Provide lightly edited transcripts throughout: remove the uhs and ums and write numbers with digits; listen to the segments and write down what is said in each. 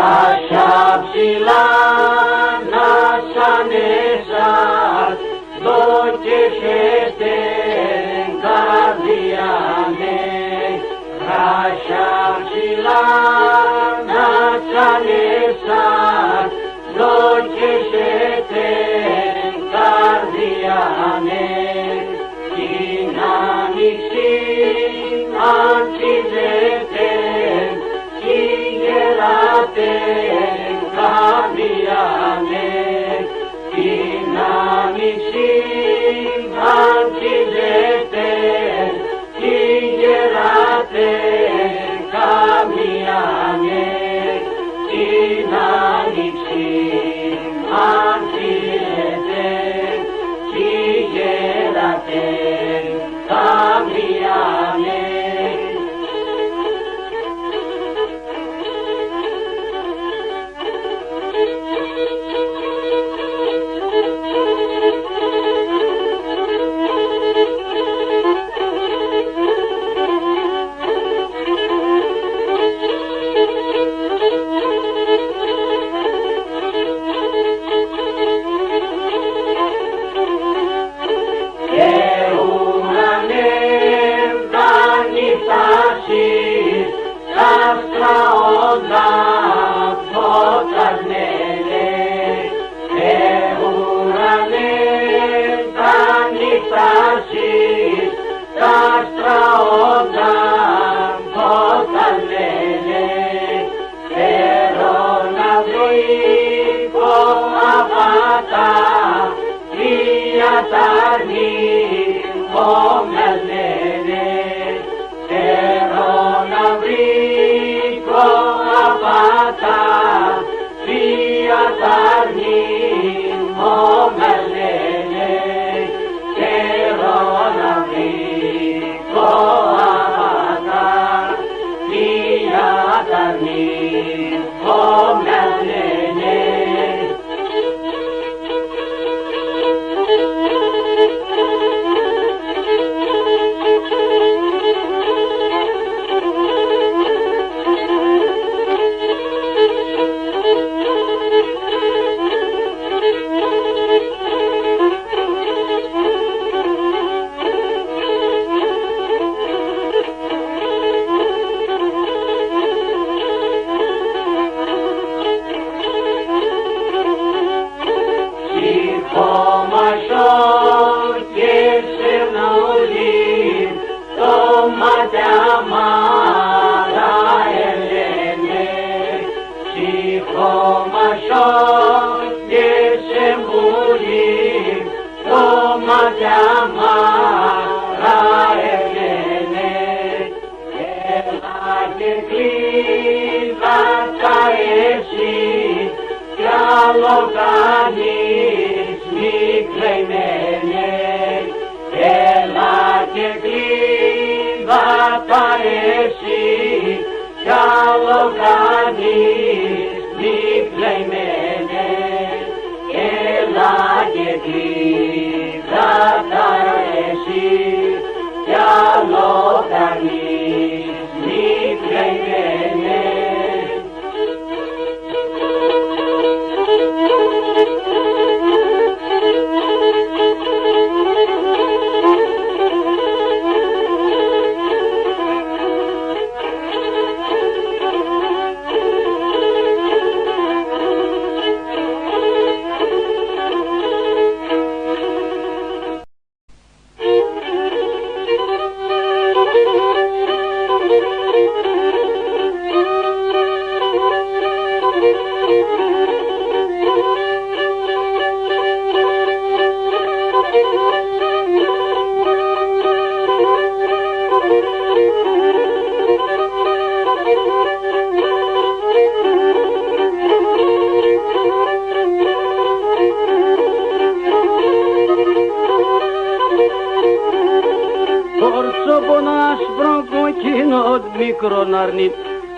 Așa ψηλά να σαν εσάς δοκίσετε καρδιά με. Așa ψηλά να σαν εσάς δοκίσετε καρδιά με. Την άνοιξη ανθίζετε κι γελάτε καμία με. Την άνοιξη ανθίζετε κι γελάτε καμία με. Την άνοιξη ανθίζετε κι γελάτε καμία με.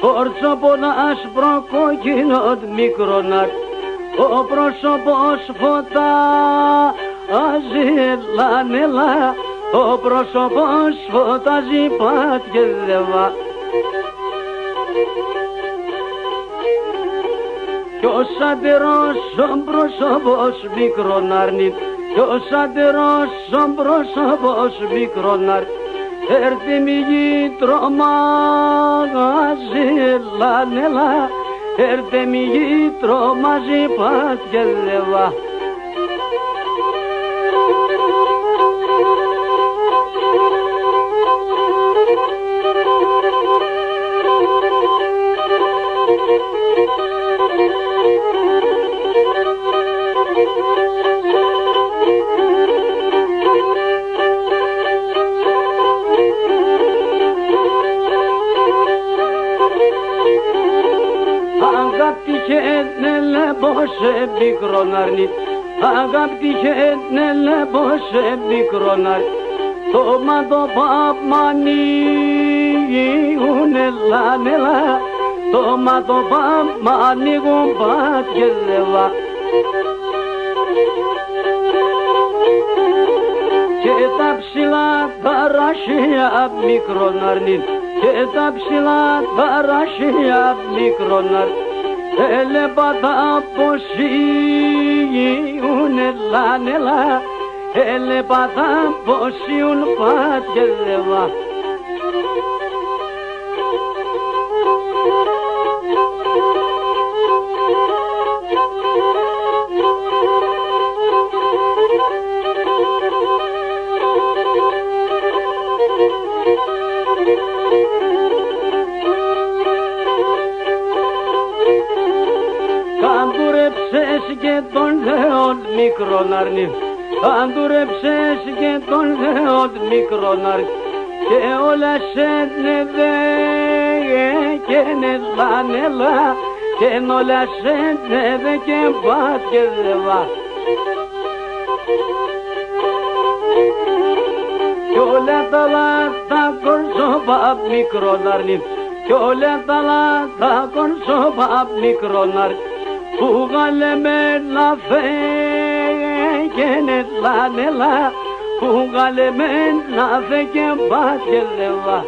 Ορτσόπον άσπρο κόκκινο μικρονάρ, ο πρόσωπος φωτάζει λανέλα, ο πρόσωπος φωτάζει πάτια δεβά. κι ως αντερός πρόσωπος μικρόν αρνεί, κι ως αντερός πρόσωπος μικρόν αρνεί. Έρθει μη γήτρο μαγαζί, λανέλα, έρθει μη γήτρο μαζί πας και λεβά. Πόσε μικρόν αρνεί, αγάπη χένελε πόσε μικρόν αρνεί. Το μάτω παπμανίγουνε λανέλα, το μάτω παπμανίγουν πατιελεβά. Και τα ψηλά τα ρασιά μικρόν αρνεί, και τα ψηλά τα ρασιά μικρόν αρνεί. Έλεπα τα ποσίουνε λανέλα, έλεπα τα ποσίουν πατιελεβά. Και τον Θεόν μικρόν αρνεί, αν δουρεψες και τον Θεόν μικρόν αρνεί, και όλα σε νεδέ και νελανέλα, και όλα σε νεδέ και πατιελεβά. Κι όλα τα λάθα κορσόπα μικρόν αρνεί, κι όλα τα λάθα κορσόπα μικρόν αρνεί. Που γαλεμε να φέγγενε λανέλα, που γαλεμε να φέγγε πατιελεβά.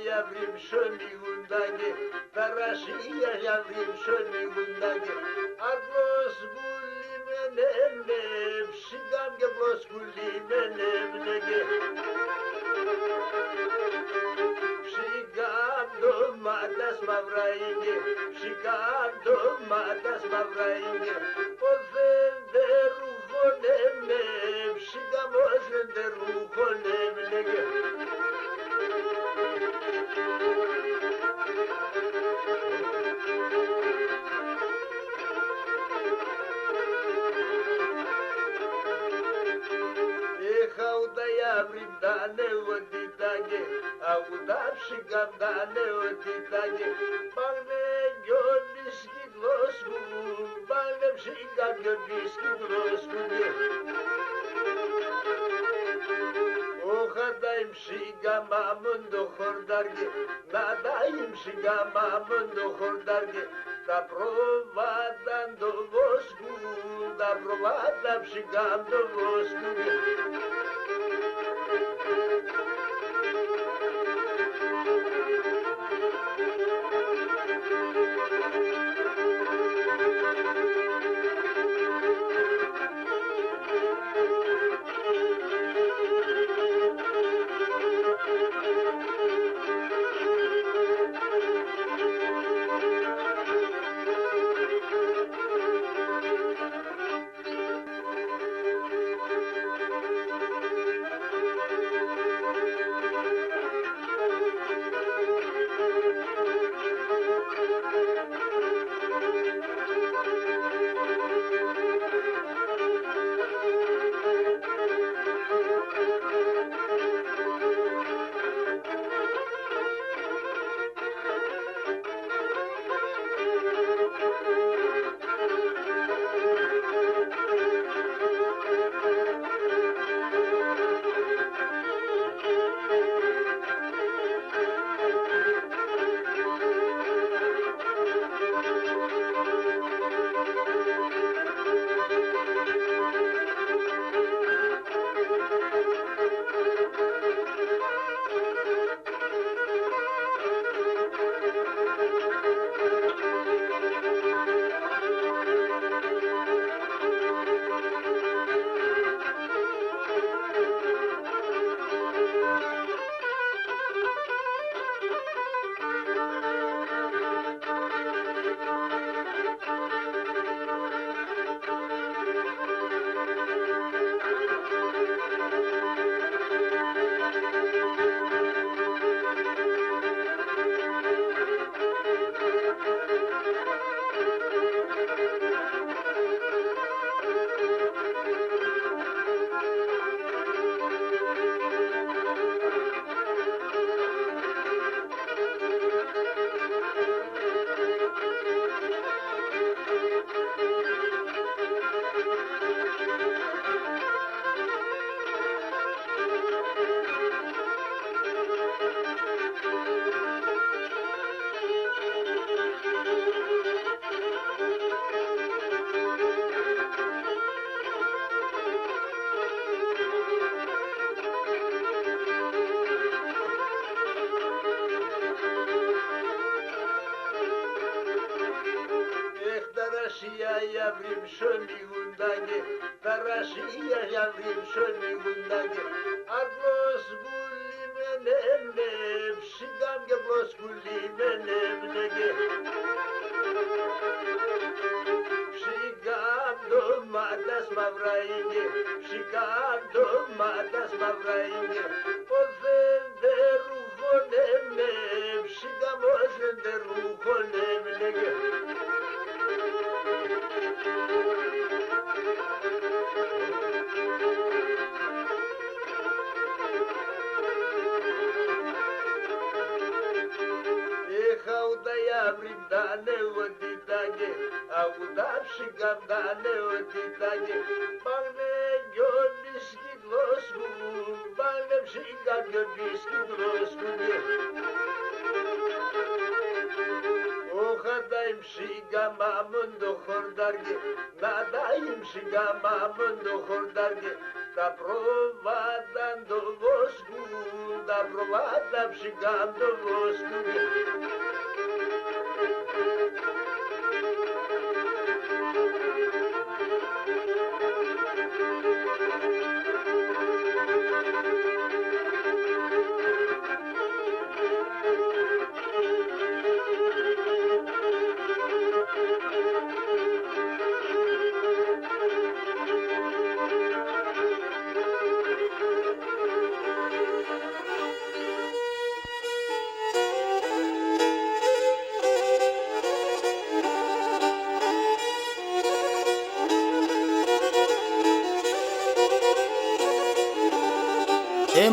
yavrum şöyle gundage, Tarasıya yavrum şöyle gundage, Aglos gulli menem, Şigam gaglos gulli menem nege. Şigam domatas mavrainge, Şigam domatas mavrainge, Ozen de ruhonem, Şigam ozen de ruhonem nege. Βρυντάνε ότι τάγε, αγουδάψει καμπάνε ότι τάγε, πάνε γιονις κυκλός μου, πάνε ψήκα γιονις κυκλός μου. Όχα τα ημψήκα μάμον το χορτάργε, να τα ημψήκα μάμον το χορτάργε, τα πρόβατα το βόσκου, τα da provata psicando vostro. yavrim şöni gundage, tarashiya yavrim şöni gundage. Aglos gulli menem, shigam gablos gulli menem nege. Shigam do madas mavrainge, shigam do madas mavrainge. Ozen de ruhonem, shigam ozen de ruhonem nege. Dane odidage, audar shigam dane odidage. Bagne gyobiski glosku, bagne shigam gyobiski glosku. Ochadaim shigam amundo khordarge, nadaim shigam amundo khordarge. Da provadan do vosku, da provadan shigam do vosku.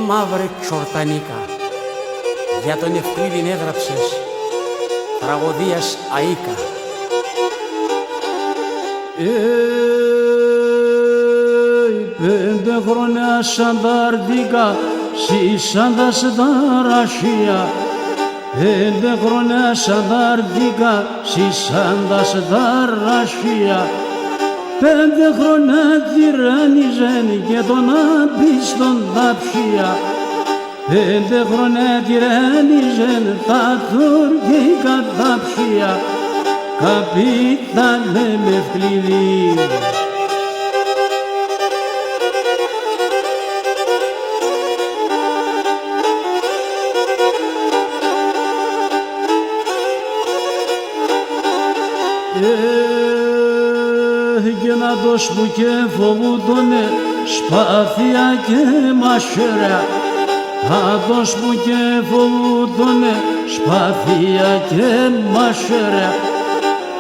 Μαύρη ξορτανίκα, για τον Ευκλήδην έγραψες τραγωδίας αΐκα. Πέντε χρόνια σαν ταρδίκα, σαν τα ρασία. Πέντε χρόνια σαν ταρδίκα, σαν τα ρασία. 5 χρόνια τυράννιζεν και τον άπιστον τα ψία. 5 χρόνια τυράννιζεν τα τουρκικά τα ψία. Καπίτανε με φκλειδί. Γεννάτος μου και φοβούτωνε σπάθια και μασέρα. Άτος μου και φοβούτωνε σπάθια και μασέρα.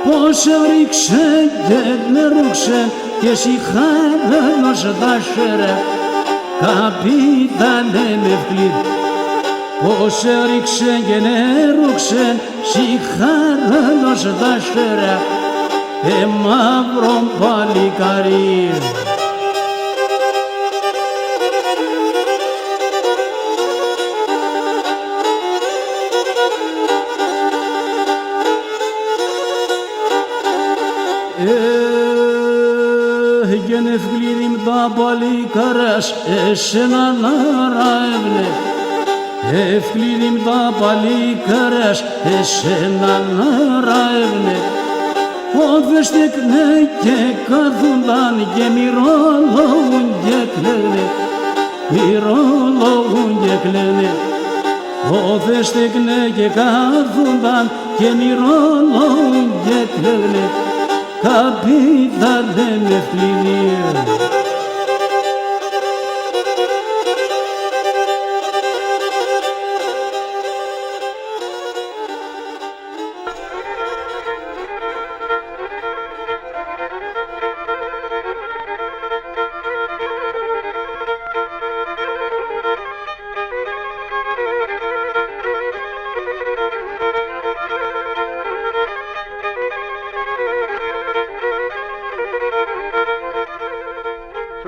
Πώς ρίξε και νερούξε και συχάρανος τα σέρα. Καπίτανε με φκλειδί. Πώς ρίξε και νερούξε συχάρανος τα σέρα. Μαύρο παλικάρι. Έγινε ευκλήδη μ' τα παλικάρας εσένα να ράευνε. Ευκλήδη μ' τα παλικάρας εσένα να ράευνε. Όντες τεκνέ και κάθουνταν και μυρολογούν και κλαίνε. Μυρολογούν και κλαίνε. Όντες τεκνέ και κάθουνταν και μυρολογούν και κλαίνε. Καπίτανε με φκλειδί.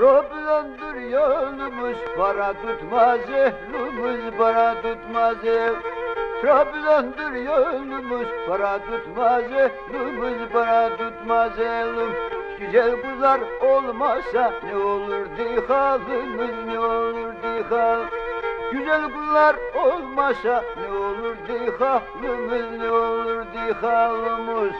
Toplandır yolumuz, para tutmaz ehlumuz, para tutmaz ehl. Trabzon'dur yolumuz, para tutmaz ehlumuz, para tutmaz ehlum. Güzel kızlar olmasa ne olurdu halımız, ne olurdu hal. Güzel kızlar olmasa ne olurdu halımız, ne olurdu halımız.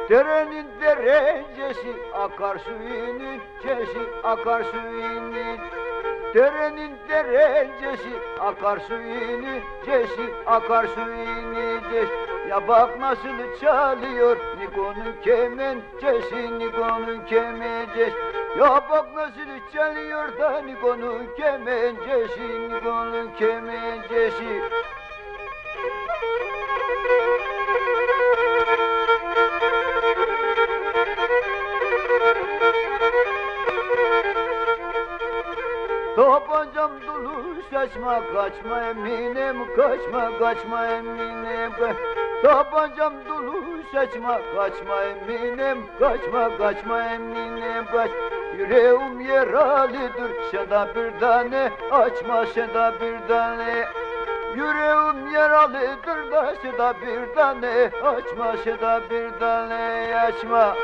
Derenin derecesi, akar suyun içesi, akar suyun iç. Derenin derecesi, akar suyun içesi, akar suyun iç. Ya bak nasıl çalıyor Niko'nun kemencesi, Niko'nun kemencesi. Ya bak nasıl çalıyor da Niko'nun kemencesi, Niko'nun kemencesi. Tabancam dolu saçma kaçma eminim, kaçma kaçma eminim. Tabancam dolu saçma kaçma eminim, kaçma kaçma eminim. Kaç. Yüreğim yaralıdır, sen de bir tane açma, sen de bir tane. Yüreğim yaralıdır da sen de bir tane açma, sen de bir tane açma.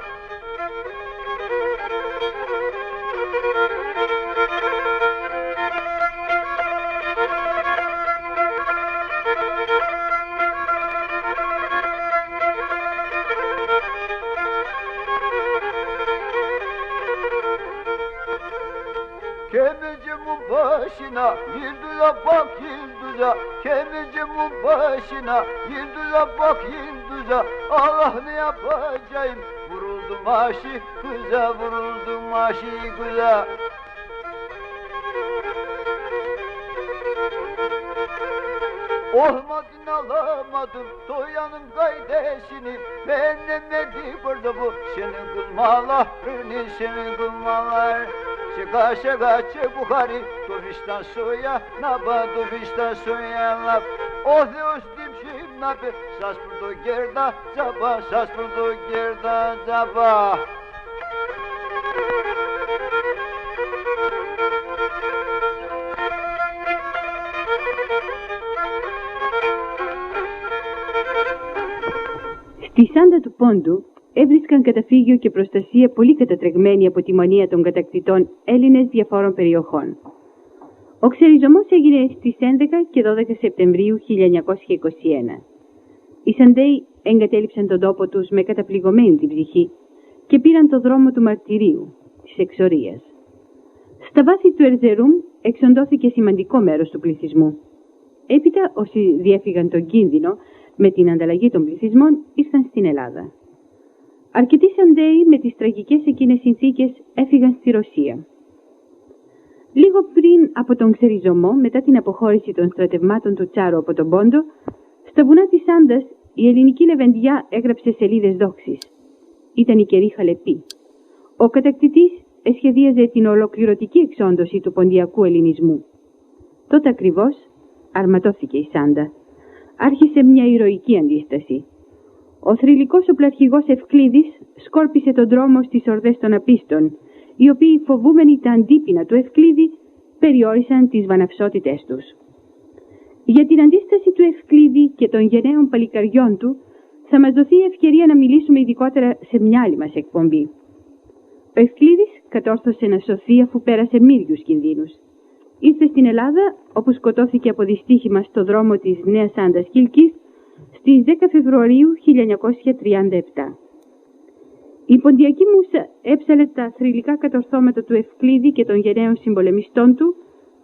Kemircimin başına yıldıza bak yıldıza. Kemircimin başına yıldıza bak yıldıza. Allah ne yapacağım? Vuruldum aşık kıza, vuruldum aşık kıza. Olmadın alamadım Toyanın gaydesini. Beğenemedi burada bu senin kılmalarını, senin kılmalar. Şaka şaka çebukari Doviştan soya naba, doviştan soya laf. Oh ne üstüm şimdi να πει σας πρωτοκέρδα τζαμπά, σας πρωτοκέρδα τζαμπά. Στη Σάντα του Πόντου έβρισκαν καταφύγιο και προστασία πολύ κατατρεγμένη από τη μανία των κατακτητών Έλληνες διαφόρων περιοχών. Ο ξεριζωμός έγινε στις 11 και 12 Σεπτεμβρίου 1921. Οι Σαντέοι εγκατέλειψαν τον τόπο τους με καταπληγωμένη την ψυχή και πήραν το δρόμο του μαρτυρίου, της εξορίας. Στα βάθη του Ερζερούμ εξοντώθηκε σημαντικό μέρος του πληθυσμού. Έπειτα όσοι διέφυγαν τον κίνδυνο με την ανταλλαγή των πληθυσμών ήρθαν στην Ελλάδα. Αρκετοί Σαντέοι με τις τραγικές εκείνες συνθήκες έφυγαν στη Ρωσία. Λίγο πριν από τον ξεριζωμό, μετά την αποχώρηση των στρατευμάτων του Τσάρου από τον Πόντο, στα βουνά της Σάντας η ελληνική λεβεντιά έγραψε σελίδες δόξης. Ήταν η καιρή χαλεπή. Ο κατακτητής εσχεδίαζε την ολοκληρωτική εξόντωση του ποντιακού ελληνισμού. Τότε ακριβώς αρματώθηκε η Σάντα. Άρχισε μια ηρωική αντίσταση. Ο θρυλικός οπλαρχηγός Ευκλήδης σκόρπισε τον δρόμο στις ορδές των απίστων, οι οποίοι φοβούμενοι τα αντίπεινα του Ευκλήδη περιόρισαν τις βαναυσότητές τους. Για την αντίσταση του Ευκλήδη και των γενναίων παλικαριών του θα μας δοθεί η ευκαιρία να μιλήσουμε ειδικότερα σε μια άλλη μας εκπομπή. Ο Ευκλήδης κατόρθωσε να σωθεί αφού πέρασε μύριους κινδύνους. Ήρθε στην Ελλάδα, όπου σκοτώθηκε από δυστύχημα στο δρόμο της Νέας Σάντας Κιλκής στις 10 Φεβρουαρίου 1937. Η ποντιακή μουσα έψαλε τα θρυλικά κατορθώματα του Ευκλήδη και των γενναίων συμπολεμιστών του,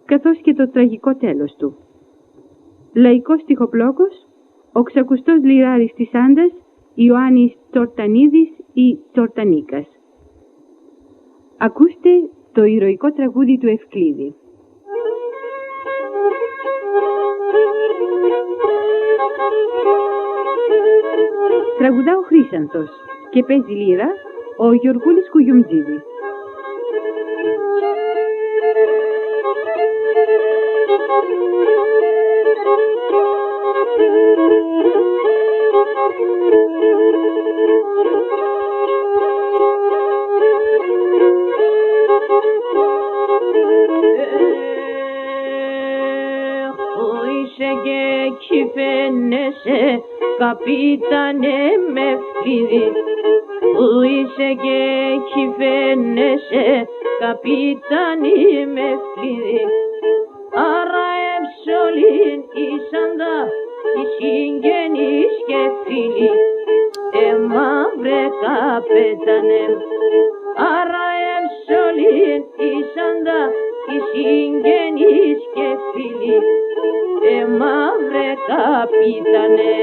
καθώς και το τραγικό τέλος του. Λαϊκός στιχοπλόκος, ο ξακουστός λιράρης της Σάντας, Ιωάννης Τσορτανίδης ή Τσορτανίκας. Ακούστε το ηρωικό τραγούδι του Ευκλήδη. Τραγουδά ο Χρύσανθος και παίζει λύρα ο Γιωργούλης Κουγιουμτζίδης. Και κυβέρνεσαι καπίτανε με Ευκλήδη, που είσαι και κυβέρνεσαι καπίτανε με Ευκλήδη. Άρα ευσολήν η Σάντα, οι συγγενείς και φίλοι, μαύρε καπέτανε. Άρα ευσολήν η Σάντα, οι συγγενείς και φίλοι, μαύρε καπίτανε.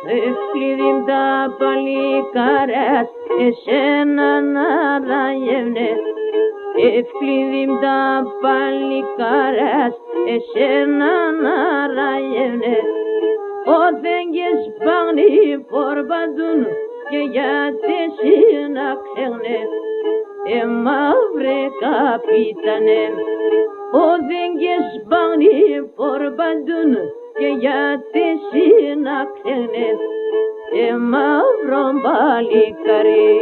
Ευκλήδη τα παλικάρες εσένα να ραγεύνε. Ευκλήδη τα παλικάρες εσένα να ραγεύνε. Όταν και σπάγνει φορπαντούν και γιατί να ξέχνε. Μαύρε καπίτανε. Όταν και σπάγνει φορπαντούν και γιατί να ξέχνε. Μαύρο παλικάρι.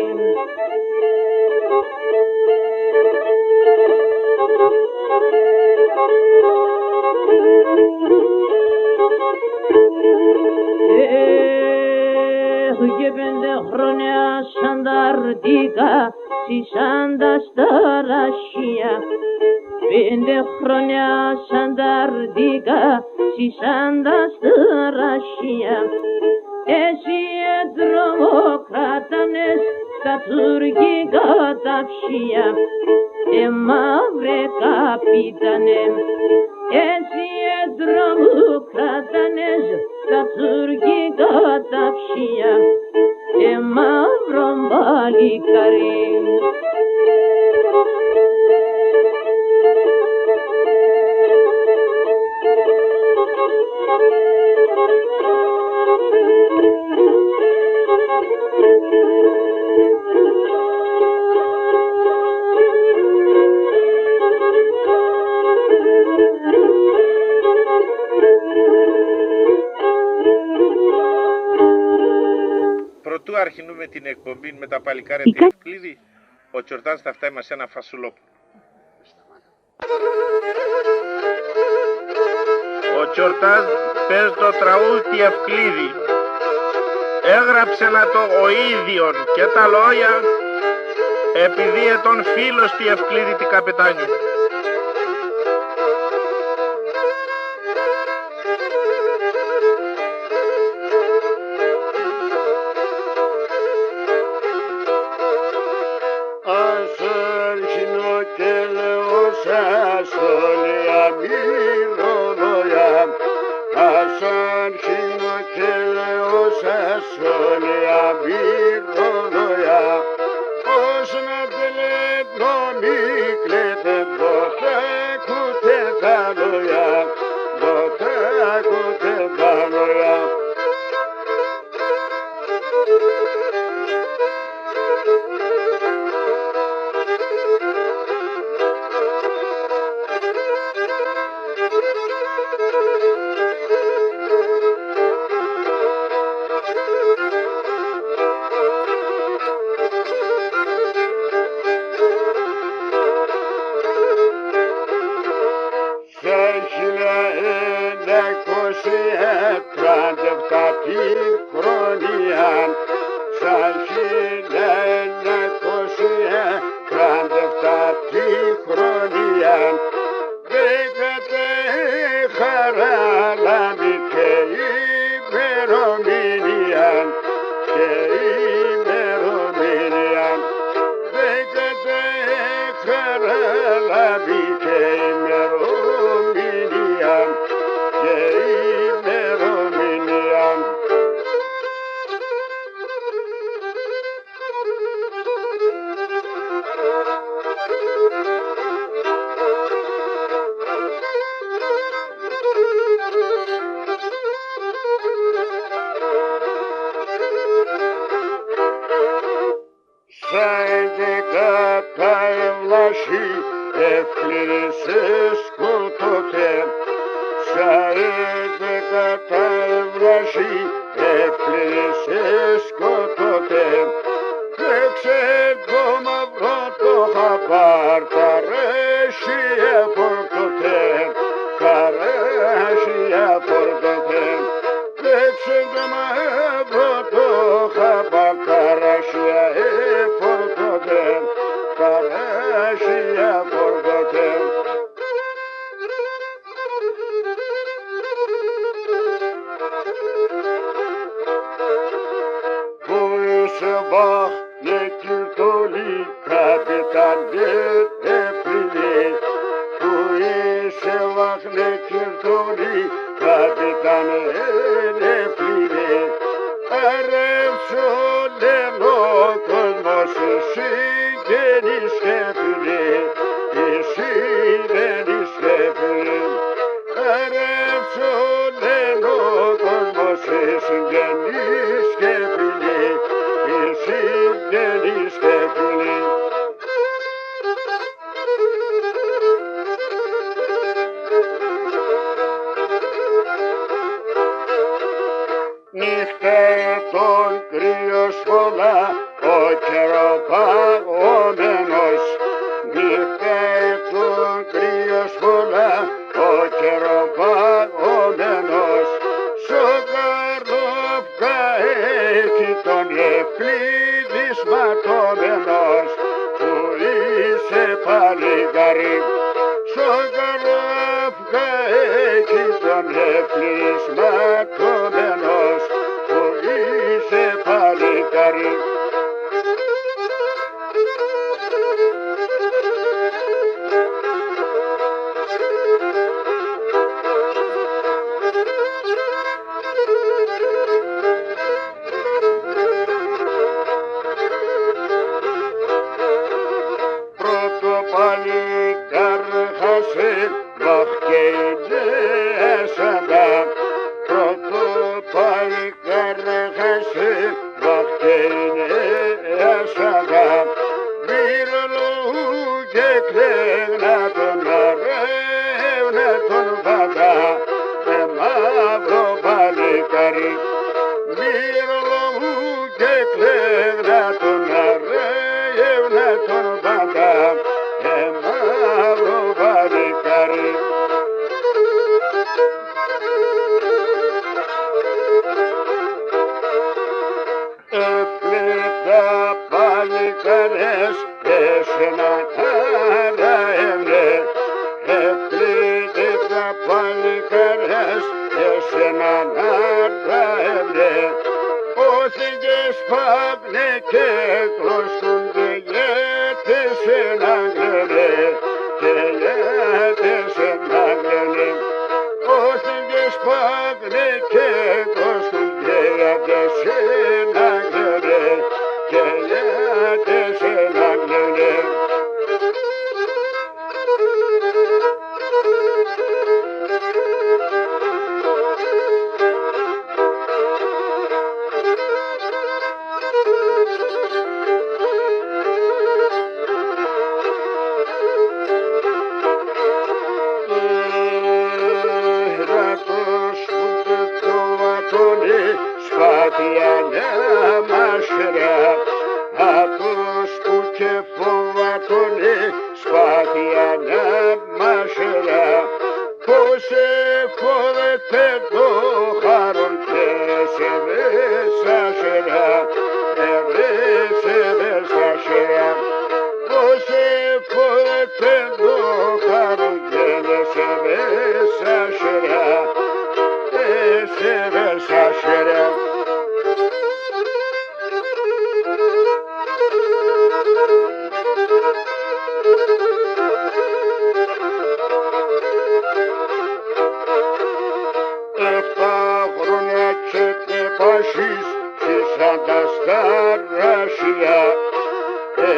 Και 5 χρόνια σανταρτήκα στη Σάντα στα Ρωσία. 5 χρόνια σανταρτήκα στη Σάντα στα Ρωσία. Εσύ τρομοκράτανες τα τουρκικά ταψία. Μαύρε καπίτανε. Εσύ τρομοκράτανες τα τουρκικά ταψία. Μαύρο παλικάρι. Προτού αρχινούμε την εκπομπή με τα παλικάρια Η τη Ευκλήδη, ο Τσορτάς θα φτάει μας ένα φασουλόπο. Ο Τσορτάς πες το τραούδι Ευκλήδη. Έγραψε να το ο ίδιον και τα λόγια επειδή ετών φίλος τη Ευκλήδη τη καπετάνιου. Πάλι καρχάσαι βαχτένε Έφλεπτα παλικάρες εσένα χαραένε. Έφλεπτα παλικάρες εσένα χαραένε. Όσοι και σπάγνε και κλωστούνται γιατί σένα γλένε. Και γιατί σένα γλένε. Όσοι και σπάγνε και κλωστούνται γιατί σένα γλένε. Και γιατί σένα γλένε. Σπάτιανε μάσρα, αυτός που και φοβάτωνε, σπάτιανε μάσρα. Πως εφόδεται το χαρόν και σε μέσα σέρα, σε μέσα σέρα. Πως εφόδεται το χαρόν και σε μέσα σέρα, σε μέσα σέρα. Πασίς σαν τα σταράσια. 7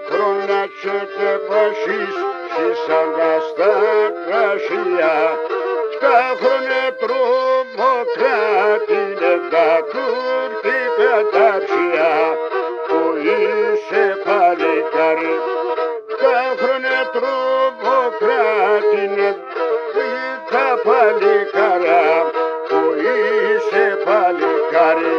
χρόνια και πασίς σαν τα σταράσια. 7 χρόνια τρομοκράτηνε τα τουρκικά τάψια. Που είσαι παλικάρι. 7 χρόνια τρομοκράτηνε τα παλικάρια. Που είσαι παλικάρι.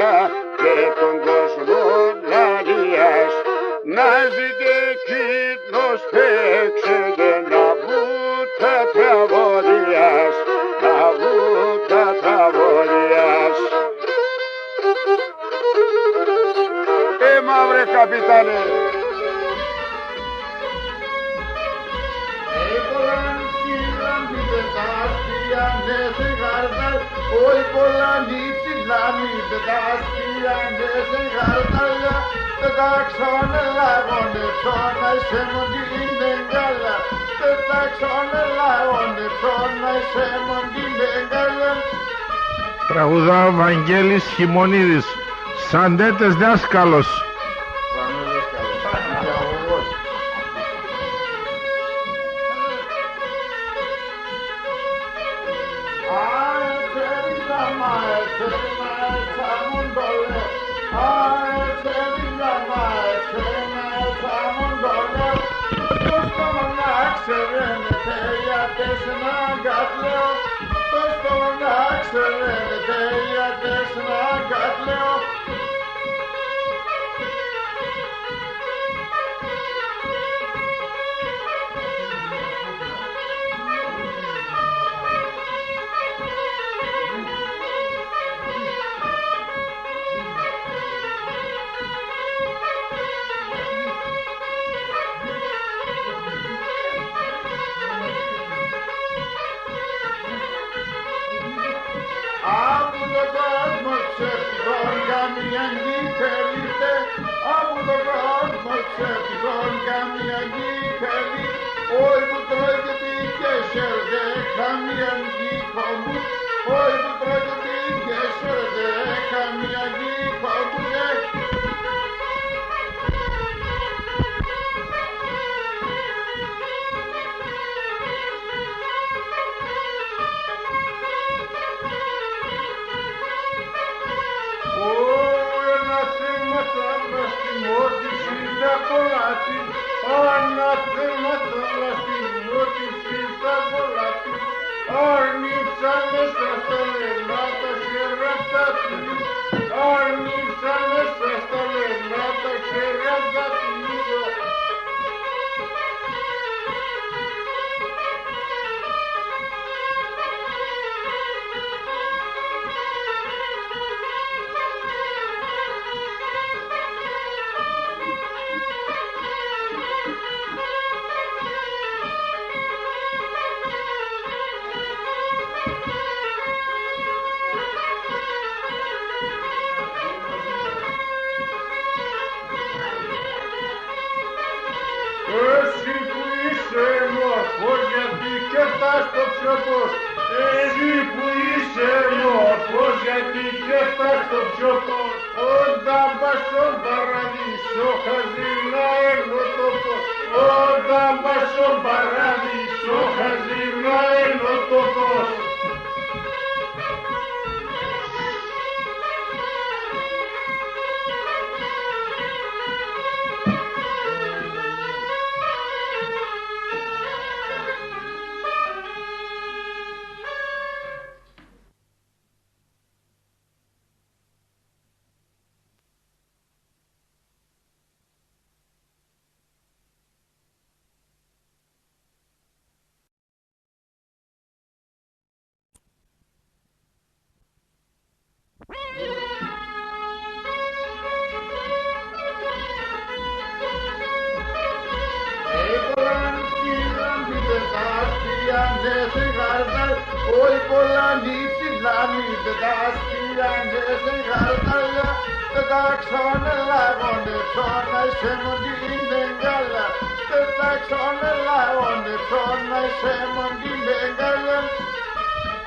μέσα και τον κόσμο λαλίας. Να ζητεί εκείνος παίξε και να βούτα τραγωδίας, να βούτα τραγωδίας. Μαύρε καπιτάνε. Oi polanici lami bedastiane se gardalla bedaxon lagone sona se mondine galla bedaxon lagone sona se mondine galla. Τραγουδά ο Βαγγέλης Χιμονίδης, Σαντέτες δάσκαλος.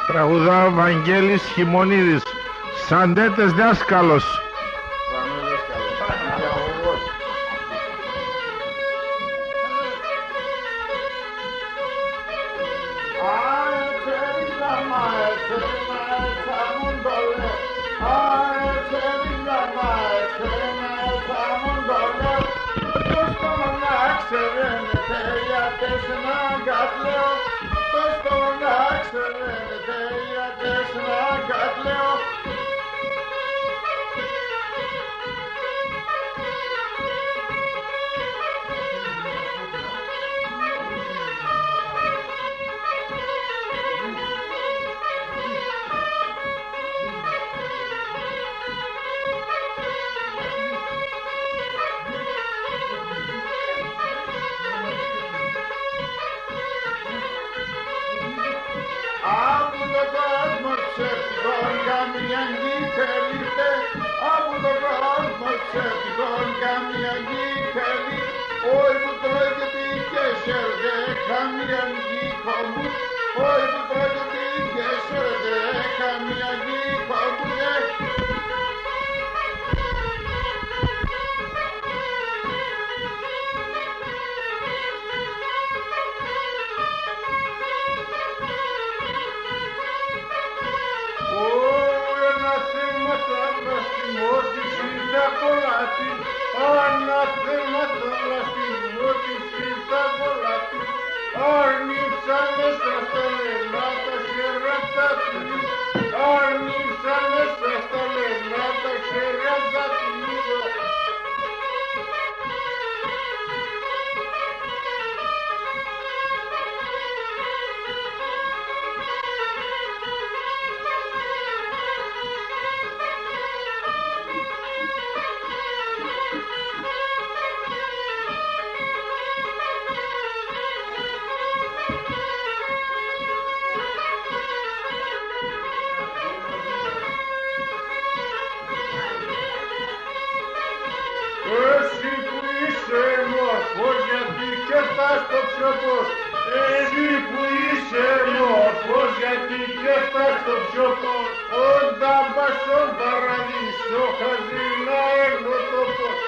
Τραγουδά ο Βαγγέλης Χιμονίδης, Σαντέτες δάσκαλος. τα κολλάτη, αναθέματα βλαστή, ότι τα κολλάτη, άρνησαν μέσα στα λενά τα χεράτια τους, άρνησαν μέσα στα λενά τα χεράτια τους. Εσύ που είσαι μορφός γιατί και φτάς στο ψιοπός, εσύ που είσαι μορφός γιατί και φτάς στο ψιοπός, όταν πας στον παράδεισο χαζί να έρνω το φως,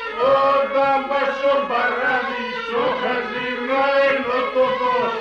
όταν πας στον παράδεισο χαζί να έρνω το φως.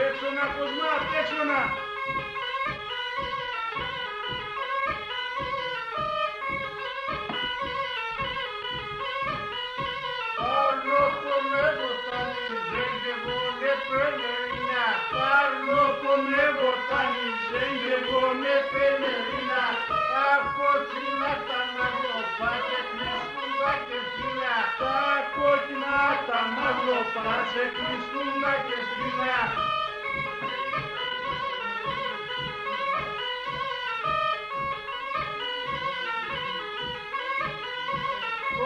Έξωνα, Κοσμά, έξωνα! Παρlo ponego tani, zędzie wone pelerina. Παρlo ponego tani, zędzie wone pelerina. Τα κόκκινα τα μαγλωπά και κλειστούντα και φύλλα. Τα κόκκινα τα μαγλωπά και κλειστούντα και φύλλα.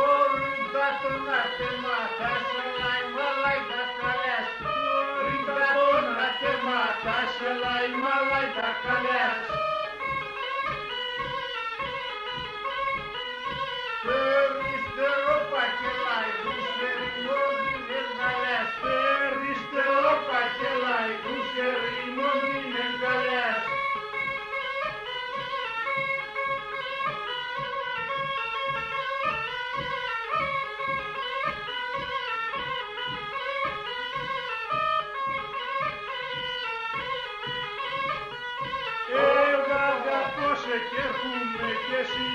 Ορίντα τον ατεμάτα, σελάει μαλάει τα καλές. Ορίντα τον ατεμάτα, σελάει μαλάει τα καλές. Περιστερό πακελάει, γουσερινόν είναι καλές. Περιστερό πακελάει, γουσερινόν είναι καλές. Και έρχομαι και εσύ